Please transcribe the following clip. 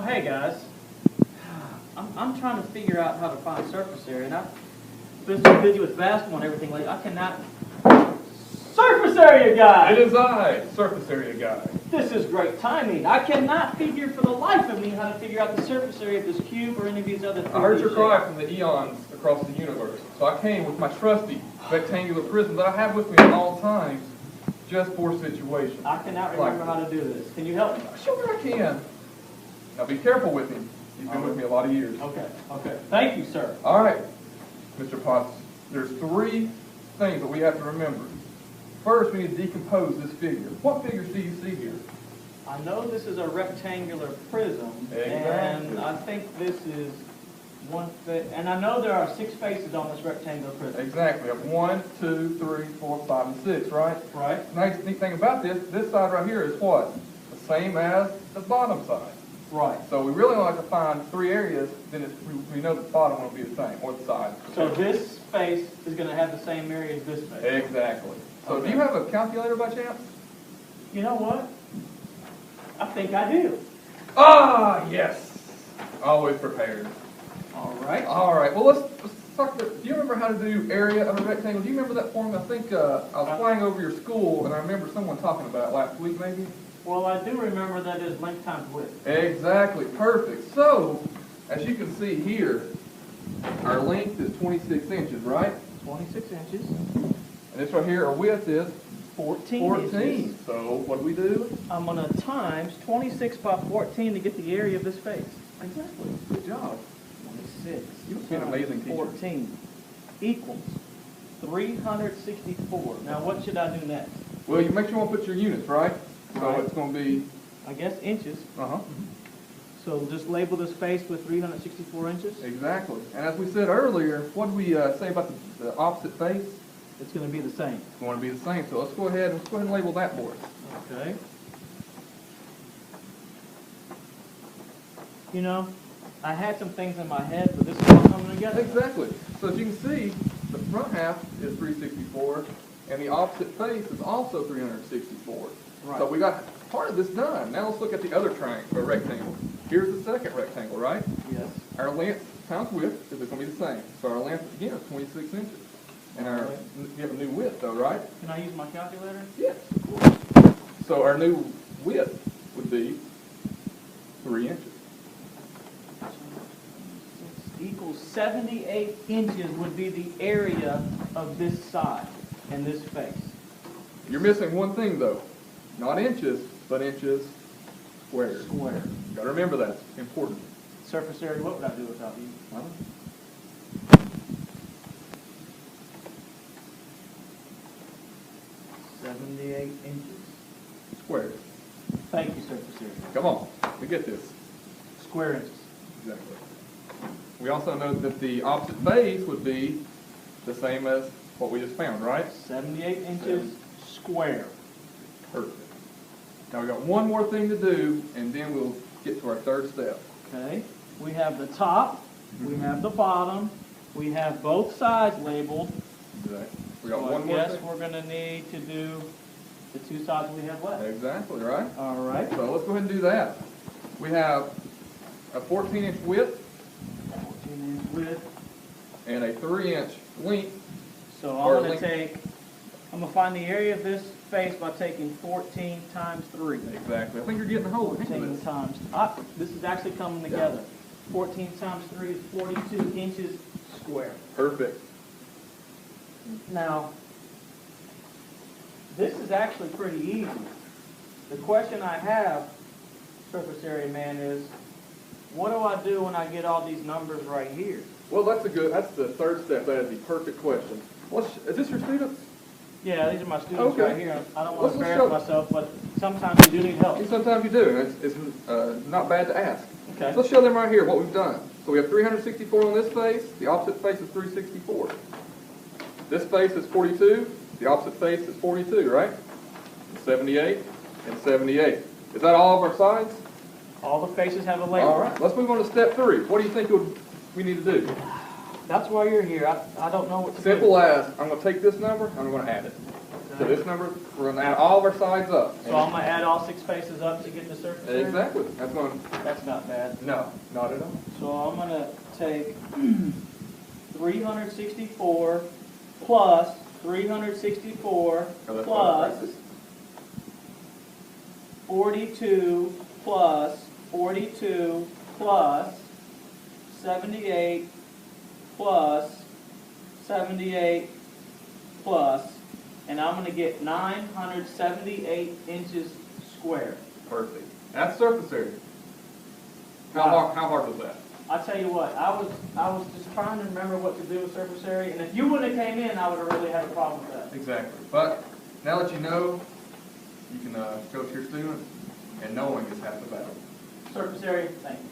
Hey guys, I'm trying to figure out how to find surface area, and I've been so busy with basketball and everything lately, I cannot. Surface area guy! It is I, surface area guy. This is great timing. I cannot figure for the life of me how to figure out the surface area of this cube or any of these other. I heard your cry from the eons across the universe, so I came with my trusty rectangular prism that I have with me at all times, just for situations. I cannot remember how to do this. Can you help me? Sure I can. Now be careful with him. He's been with me a lot of years. Okay. Thank you, sir. All right, Mr. Potts. There's three things that we have to remember. First, we need to decompose this figure. What figures do you see here? I know this is a rectangular prism, Exactly. and I think this is one face, and I know there are 6 faces on this rectangular prism. Exactly. We have 1, 2, 3, 4, 5, and 6, right? Right. Nice neat thing about this side right here is what? The same as the bottom side. Right. So we really like to find 3 areas, then we know the bottom will be the same, or the side. So this face is going to have the same area as this face. Exactly. So Okay. do you have a calculator by chance? You know what? I think I do. Ah, yes. Always prepared. All right. All right. Well, let's talk about, do you remember how to do area of a rectangle? Do you remember that formula? I think I was flying over your school, and I remember someone talking about it last week, maybe? Well, I do remember that is length times width. Exactly. Perfect. So, as you can see here, our length is 26 inches, right? 26 inches. And this right here, our width is 14 14. inches. So, what do we do? I'm going to times 26 by 14 to get the area of this face. Exactly. Good job. 26 You must be an amazing teacher. 14 equals 364. Now, what should I do next? Well, you make sure you want to put your units, right? So Right. it's going to be, I guess inches. So just label this face with 364 inches. exactly. And as we said earlier, what did we say about the opposite face? It's going to be the same. It's going to be the same. So let's go ahead and label that for us. Okay. You know, I had some things in my head, but this is all coming together. Exactly. So as you can see, the front half is 364, and the opposite face is also 364. Right. So we got part of this done. Now let's look at the other triangle, or rectangle. Here's the second rectangle, right? Yes. Our length times width is going to be the same. So our length, again, is 26 inches. And our, Right. you have a new width, though, right? Can I use my calculator? Yes, of course. So our new width would be 3 inches. Equals 78 inches would be the area of this side and this face. You're missing one thing, though. Not inches, but inches squared. Square. Got to remember that. It's important. Surface area, what would I do without you? Huh? 78 inches. Squared. Thank you, surface area. Come on. We get this. Square inches. Exactly. We also know that the opposite face would be the same as what we just found, right? 78 inches square. Perfect. Now we got one more thing to do, and then we'll get to our third step. Okay. We have the top. We have the bottom. We have both sides labeled. Exactly. We got So one I more guess thing. we're going to need to do the 2 sides we have left. Exactly, right? All right. So let's go ahead and do that. We have a 14-inch width 14-inch width. and a 3-inch length. So Or I'm going length. to I'm going to find the area of this face by taking 14 times 3. Exactly. I think you're getting the whole hang 14 of this. times, this is actually coming together. 14 times 3 is 42 inches square. Perfect. Now, this is actually pretty easy. The question I have, surface area man, is what do I do when I get all these numbers right here? Well, that's the third step. That is the perfect question. Is this your students? Yeah, these are my students Okay. right here. I don't want to Let's embarrass show- myself, but sometimes we do need help. Sometimes you do, and it's not bad to ask. Okay. So let's show them right here what we've done. So we have 364 on this face. The opposite face is 364. This face is 42. The opposite face is 42, right? 78 and 78. Is that all of our sides? All the faces have a label. All right. Let's move on to step 3. What do you think we need to do? That's why you're here. I don't know what to Simple do. as, I'm going to take this number, and I'm going to add it. to this number, we're gonna add all of our sides up. So I'm gonna add all 6 faces up to get the surface area? Exactly, that's gonna, That's not bad. no, not at all. So I'm gonna take 364 plus 364 Are those plus both faces? 42 plus 42 plus 78 plus 78 plus, and I'm gonna get 978 inches square. Perfect. That's surface area. Wow. How hard was that? I tell you what, I was just trying to remember what to do with surface area, and if you wouldn't have came in, I would have really had a problem with that. Exactly. But now that you know, you can show it to your student, and knowing is half the battle. Surface area, thank you.